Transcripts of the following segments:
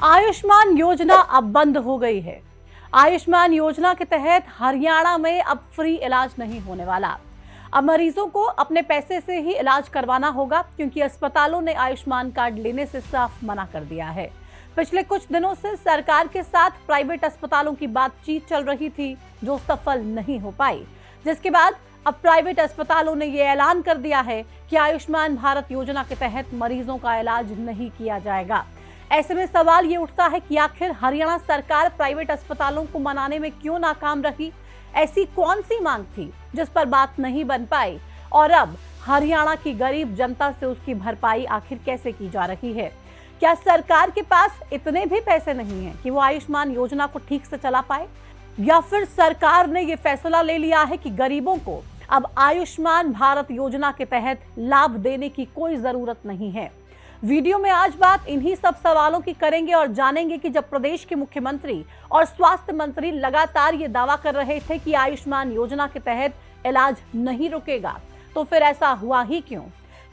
आयुष्मान योजना अब बंद हो गई है। आयुष्मान योजना के तहत हरियाणा में अब फ्री इलाज नहीं होने वाला। अब मरीजों को अपने पैसे से ही इलाज करवाना होगा, क्योंकि अस्पतालों ने आयुष्मान कार्ड लेने से साफ मना कर दिया है। पिछले कुछ दिनों से सरकार के साथ प्राइवेट अस्पतालों की बातचीत चल रही थी, जो सफल नहीं हो पाई, जिसके बाद अब प्राइवेट अस्पतालों ने ये ऐलान कर दिया है कि आयुष्मान भारत योजना के तहत मरीजों का इलाज नहीं किया जाएगा। ऐसे में सवाल ये उठता है कि आखिर हरियाणा सरकार प्राइवेट अस्पतालों को मनाने में क्यों नाकाम रही? ऐसी कौन सी मांग थी जिस पर बात नहीं बन पाई, और अब हरियाणा की गरीब जनता से उसकी भरपाई आखिर कैसे की जा रही है? क्या सरकार के पास इतने भी पैसे नहीं हैं कि वो आयुष्मान योजना को ठीक से चला पाए, या फिर सरकार ने ये फैसला ले लिया है कि गरीबों को अब आयुष्मान भारत योजना के तहत लाभ देने की कोई जरूरत नहीं है? वीडियो में आज बात इन्हीं सब सवालों की करेंगे और जानेंगे कि जब प्रदेश के मुख्यमंत्री और स्वास्थ्य मंत्री लगातार ये दावा कर रहे थे कि आयुष्मान योजना के तहत इलाज नहीं रुकेगा, तो फिर ऐसा हुआ ही क्यों?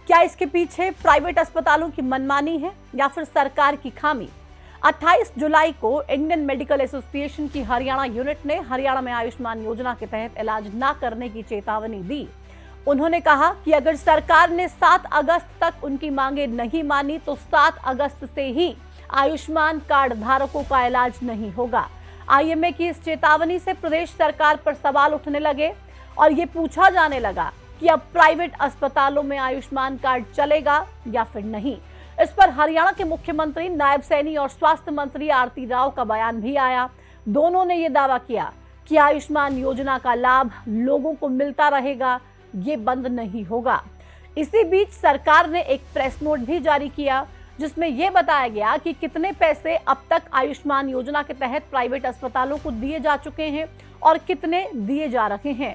क्या इसके पीछे प्राइवेट अस्पतालों की मनमानी है या फिर सरकार की खामी? 28 जुलाई को इंडियन मेडिकल एसोसिएशन की हरियाणा यूनिट ने हरियाणा में आयुष्मान योजना के तहत इलाज न करने की चेतावनी दी। उन्होंने कहा कि अगर सरकार ने 7 अगस्त तक उनकी मांगे नहीं मानी तो 7 अगस्त से ही आयुष्मान कार्ड धारकों का इलाज नहीं होगा। आईएमए की इस चेतावनी से प्रदेश सरकार पर सवाल उठने लगे और ये पूछा जाने लगा कि अब प्राइवेट अस्पतालों में आयुष्मान कार्ड चलेगा या फिर नहीं। इस पर हरियाणा के मुख्यमंत्री, नायब सैनी और स्वास्थ्य मंत्री आरती राव का बयान भी आया। दोनों ने यह दावा किया कि आयुष्मान योजना का लाभ लोगों को मिलता रहेगा, ये बंद नहीं होगा। इसी बीच सरकार ने एक प्रेस नोट भी जारी किया, जिसमें यह बताया गया कि कितने पैसे अब तक आयुष्मान योजना के तहत प्राइवेट अस्पतालों को दिए जा चुके हैं और कितने दिए जा रहे हैं।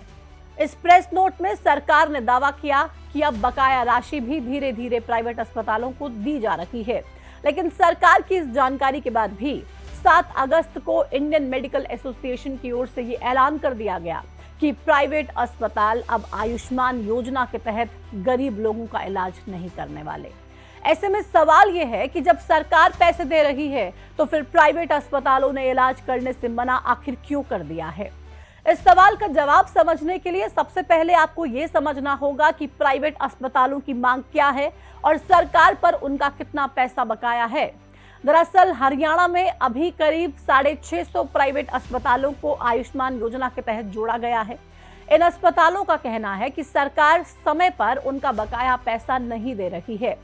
इस प्रेस नोट में सरकार ने दावा किया कि अब बकाया राशि भी धीरे धीरे प्राइवेट अस्पतालों को दी जा रही है। लेकिन सरकार की इस जानकारी के बाद भी 7 अगस्त को इंडियन मेडिकल एसोसिएशन की ओर से ये ऐलान कर दिया गया कि प्राइवेट अस्पताल अब आयुष्मान योजना के तहत गरीब लोगों का इलाज नहीं करने वाले। ऐसे में सवाल यह है कि जब सरकार पैसे दे रही है तो फिर प्राइवेट अस्पतालों ने इलाज करने से मना आखिर क्यों कर दिया है? इस सवाल का जवाब समझने के लिए सबसे पहले आपको यह समझना होगा कि प्राइवेट अस्पतालों की मांग क्या है और सरकार पर उनका कितना पैसा बकाया है। दरअसल हरियाणा में अभी करीब 650 प्राइवेट अस्पतालों को आयुष्मान योजना के तहत जोड़ा गया है। इन अस्पतालों का कहना है कि सरकार समय पर उनका बकाया पैसा नहीं दे रही है।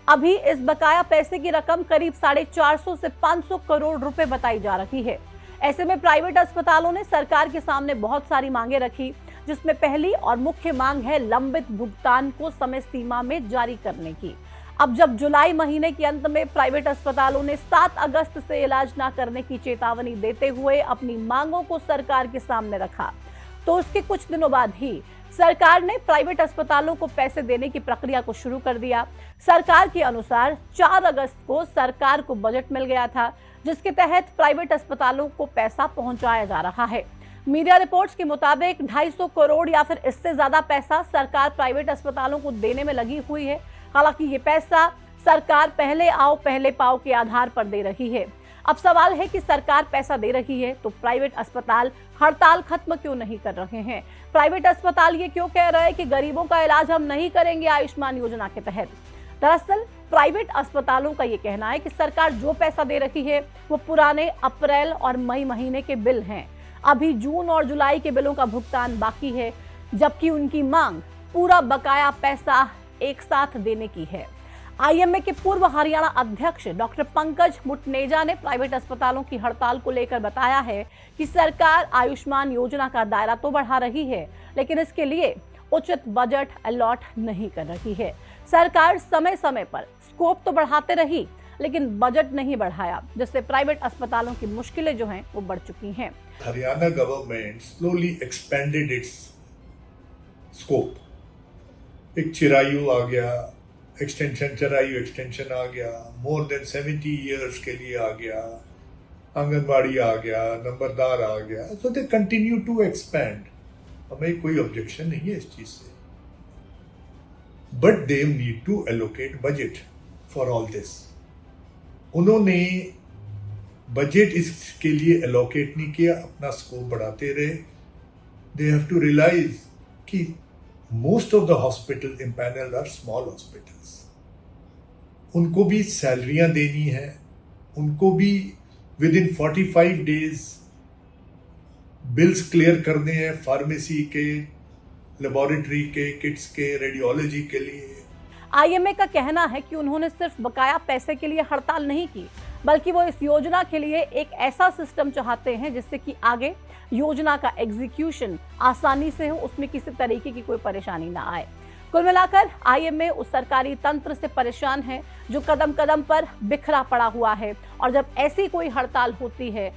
अभी इस बकाया पैसे की रकम करीब 450 से 500 करोड़ रुपए बताई जा रही है। ऐसे में प्राइवेट अस्पतालों ने सरकार के सामने बहुत सारी मांगे रखी, जिसमें पहली और मुख्य मांग है लंबित भुगतान को समय सीमा में जारी करने की। अब जब जुलाई महीने के अंत में प्राइवेट अस्पतालों ने 7 अगस्त से इलाज न करने की चेतावनी देते हुए अपनी मांगों को सरकार के सामने रखा, तो उसके कुछ दिनों बाद ही सरकार ने प्राइवेट अस्पतालों को पैसे देने की प्रक्रिया को शुरू कर दिया। सरकार के अनुसार 4 अगस्त को सरकार को बजट मिल गया था, जिसके तहत प्राइवेट अस्पतालों को पैसा पहुंचाया जा रहा है। मीडिया रिपोर्ट्स के मुताबिक 250 करोड़ या फिर इससे ज्यादा पैसा सरकार प्राइवेट अस्पतालों को देने में लगी हुई है। हालांकि ये पैसा सरकार पहले आओ पहले पाओ के आधार पर दे रही है। अब सवाल है कि सरकार पैसा दे रही है तो प्राइवेट अस्पताल हड़ताल खत्म क्यों नहीं कर रहे हैं? प्राइवेट अस्पताल ये क्यों कह रहे हैं कि गरीबों का इलाज हम नहीं करेंगे आयुष्मान योजना के तहत? दरअसल प्राइवेट अस्पतालों का ये कहना है कि सरकार जो पैसा दे रही है वो पुराने अप्रैल और मई महीने के बिल हैं। अभी जून और जुलाई के बिलों का भुगतान बाकी है, जबकि उनकी मांग पूरा बकाया पैसा एक साथ देने की है। आईएमए के पूर्व हरियाणा अध्यक्ष डॉक्टर पंकज मुटनेजा ने प्राइवेट अस्पतालों की हड़ताल को लेकर बताया है कि सरकार आयुष्मान योजना का दायरा तो बढ़ा रही है, लेकिन इसके लिए उचित बजट अलॉट नहीं कर रही है। सरकार समय समय पर स्कोप तो बढ़ाते रही, लेकिन बजट नहीं बढ़ाया, जिससे प्राइवेट अस्पतालों की मुश्किलें जो हैं वो बढ़ चुकी हैं। Haryana government slowly expanded it's scope. एक चिरायु आ गया, एक्सटेंशन चिरायु एक्सटेंशन आ गया, मोर देन 70 इयर्स के लिए आ गया, आंगनबाड़ी आ गया, नंबरदार आ गया। So they continue to expand. हमें कोई ऑब्जेक्शन नहीं है इस चीज से, but they need to allocate budget for all this. उन्होंने बजट इसके लिए एलोकेट नहीं किया, अपना स्कोप बढ़ाते रहे। दे हैव टू रियलाइज कि most of the hospital empanelled are small hospitals, उनको भी सैलरियां देनी है, उनको भी within 45 days bills clear करने हैं, फार्मेसी के, लेबोरेटरी के, किट्स के, रेडियोलॉजी के लिए। आईएमए का कहना है कि उन्होंने सिर्फ बकाया पैसे के लिए हड़ताल नहीं की, बल्कि वो इस योजना के लिए एक ऐसा सिस्टम चाहते हैं जिससे कि आगे योजना का एग्जीक्यूशन आसानी से हो, उसमें किसी तरीके की कोई परेशानी ना आए। कुल मिलाकर आईएमए उस सरकारी तंत्र से परेशान है जो कदम कदम पर बिखरा पड़ा हुआ है, और जब ऐसी कोई हड़ताल होती है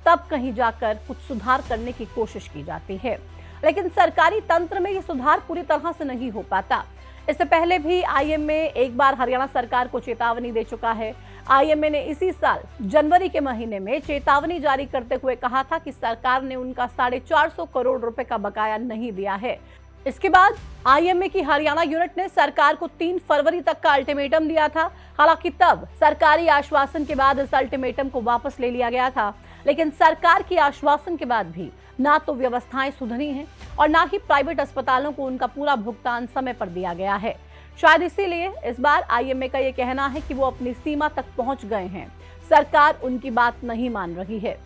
तब कहीं जाकर कुछ सुधार करने की कोशिश की जाती है, लेकिन सरकारी तंत्र में ये सुधार पूरी तरह से नहीं हो पाता। इससे पहले भी आईएमए एक बार हरियाणा सरकार को चेतावनी दे चुका है। आईएमए ने इसी साल जनवरी के महीने में चेतावनी जारी करते हुए कहा था कि सरकार ने उनका 450 करोड़ रुपए का बकाया नहीं दिया है। इसके बाद आईएमए की हरियाणा यूनिट ने सरकार को 3 फरवरी तक का अल्टीमेटम दिया था। हालांकि तब सरकारी आश्वासन के बाद इस अल्टीमेटम को वापस ले लिया गया था, लेकिन सरकार के आश्वासन के बाद भी ना तो व्यवस्थाएं सुधरी हैं और ना ही प्राइवेट अस्पतालों को उनका पूरा भुगतान समय पर दिया गया है। शायद इसीलिए इस बार आईएमए का ये कहना है कि वो अपनी सीमा तक पहुंच गए हैं, सरकार उनकी बात नहीं मान रही है।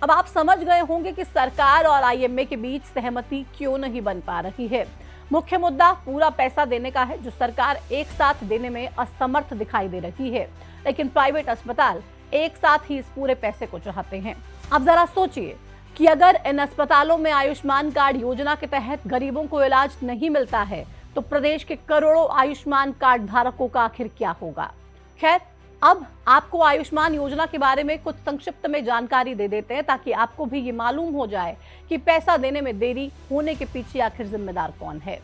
अब आप समझ गए होंगे कि सरकार और आईएमए के बीच सहमति क्यों नहीं बन पा रही है। मुख्य मुद्दा पूरा पैसा देने का है, जो सरकार एक साथ देने में असमर्थ दिखाई दे रही है, लेकिन प्राइवेट अस्पताल एक साथ ही इस पूरे पैसे को चाहते हैं। अब जरा सोचिए कि अगर इन अस्पतालों में आयुष्मान कार्ड योजना के तहत गरीबों को इलाज नहीं मिलता है तो प्रदेश के करोड़ों आयुष्मान कार्ड धारकों का आखिर क्या होगा। खैर, अब आपको आयुष्मान योजना के बारे में कुछ संक्षिप्त में जानकारी दे देते हैं ताकि आपको भी ये मालूम हो जाए कि पैसा देने में देरी होने के पीछे आखिर जिम्मेदार कौन है।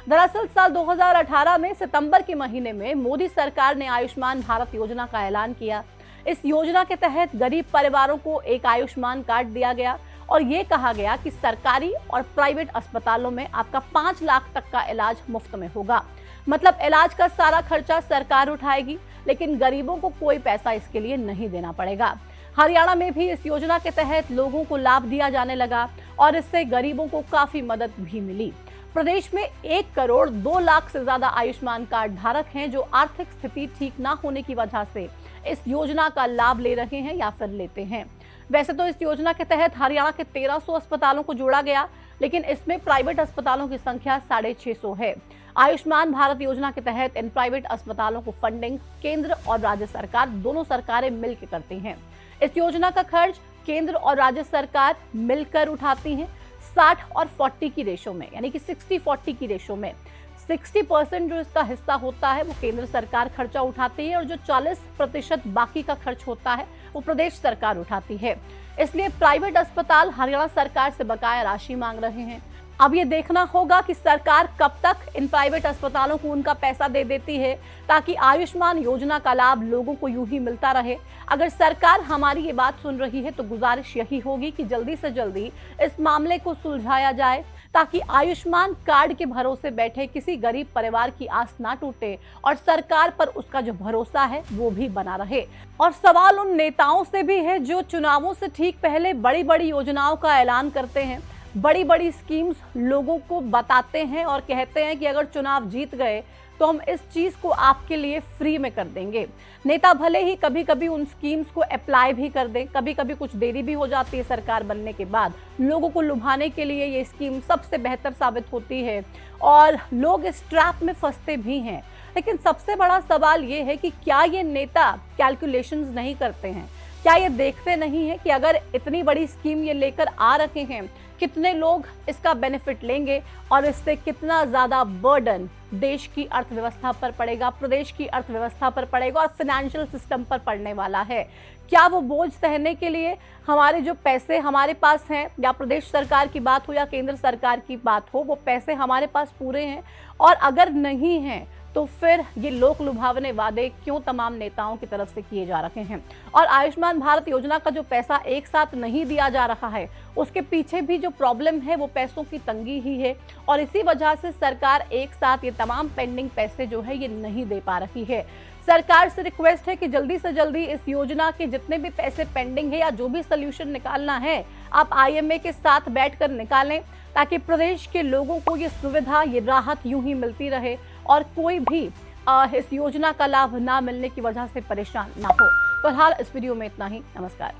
दरअसल साल 2018 में सितंबर के महीने में मोदी सरकार ने आयुष्मान भारत योजना का ऐलान किया। इस योजना के तहत गरीब परिवारों को एक आयुष्मान कार्ड दिया गया और ये कहा गया कि सरकारी और प्राइवेट अस्पतालों में आपका 5 लाख तक का इलाज मुफ्त में होगा। मतलब इलाज का सारा खर्चा सरकार उठाएगी, लेकिन गरीबों को कोई पैसा इसके लिए नहीं देना पड़ेगा। हरियाणा में भी इस योजना के तहत लोगों को लाभ दिया जाने लगा और इससे गरीबों को काफी मदद भी मिली। प्रदेश में 1 करोड़ 2 लाख से ज्यादा आयुष्मान कार्ड धारक हैं जो आर्थिक स्थिति ठीक ना होने की वजह से इस योजना का लाभ ले रहे हैं या फिर लेते हैं। वैसे तो इस योजना के तहत हरियाणा के 1300 अस्पतालों को जोड़ा गया, लेकिन इसमें प्राइवेट अस्पतालों की संख्या 650 है। आयुष्मान भारत योजना के तहत इन प्राइवेट अस्पतालों को फंडिंग केंद्र और राज्य सरकार दोनों सरकारें मिलकर करती हैं। इस योजना का खर्च केंद्र और राज्य सरकार मिलकर उठाती हैं 60 और 40 की रेशो में, यानी कि 60-40 की रेशो में। 60% जो इसका हिस्सा होता है वो केंद्र सरकार खर्चा उठाती है और जो 40% बाकी का खर्च होता है वो प्रदेश सरकार उठाती है। इसलिए प्राइवेट अस्पताल हरियाणा सरकार से बकाया राशि मांग रहे हैं। अब ये देखना होगा कि सरकार कब तक इन प्राइवेट अस्पतालों को उनका पैसा दे देती है ताकि आयुष्मान योजना का लाभ लोगों को यूं ही मिलता रहे। अगर सरकार हमारी ये बात सुन रही है तो गुजारिश यही होगी कि जल्दी से जल्दी इस मामले को सुलझाया जाए ताकि आयुष्मान कार्ड के भरोसे बैठे किसी गरीब परिवार की आस ना टूटे और सरकार पर उसका जो भरोसा है वो भी बना रहे। और सवाल उन नेताओं से भी है जो चुनावों से ठीक पहले बड़ी बड़ी योजनाओं का ऐलान करते हैं, बड़ी बड़ी स्कीम्स लोगों को बताते हैं और कहते हैं कि अगर चुनाव जीत गए तो हम इस चीज को आपके लिए फ्री में कर देंगे। नेता भले ही कभी कभी उन स्कीम्स को अप्लाई भी कर दें, कभी कभी कुछ देरी भी हो जाती है सरकार बनने के बाद। लोगों को लुभाने के लिए ये स्कीम सबसे बेहतर साबित होती है और लोग इस ट्रैप में फंसते भी हैं। लेकिन सबसे बड़ा सवाल ये है कि क्या ये नेता कैलकुलेशंस नहीं करते हैं? क्या ये देखते नहीं है कि अगर इतनी बड़ी स्कीम ये लेकर आ रखे हैं, कितने लोग इसका बेनिफिट लेंगे और इससे कितना ज्यादा बर्डन देश की अर्थव्यवस्था पर पड़ेगा, प्रदेश की अर्थव्यवस्था पर पड़ेगा और फाइनेंशियल सिस्टम पर पड़ने वाला है। क्या वो बोझ सहने के लिए हमारे जो पैसे हमारे पास हैं, या प्रदेश सरकार की बात हो या केंद्र सरकार की बात हो, वो पैसे हमारे पास पूरे हैं? और अगर नहीं हैं तो फिर ये लोक लुभावने वादे क्यों तमाम नेताओं की तरफ से किए जा रहे हैं? और आयुष्मान भारत योजना का जो पैसा एक साथ नहीं दिया जा रहा है, उसके पीछे भी जो प्रॉब्लम है वो पैसों की तंगी ही है, और इसी वजह से सरकार एक साथ ये तमाम पेंडिंग पैसे जो है ये नहीं दे पा रही है। सरकार से रिक्वेस्ट है कि जल्दी से जल्दी इस योजना के जितने भी पैसे पेंडिंग है या जो भी सोल्यूशन निकालना है, आप आईएमए के साथ बैठकर निकालें, ताकि प्रदेश के लोगों को ये सुविधा, ये राहत यूं ही मिलती रहे और कोई भी इस योजना का लाभ ना मिलने की वजह से परेशान ना हो। फिलहाल इस वीडियो में इतना ही। नमस्कार।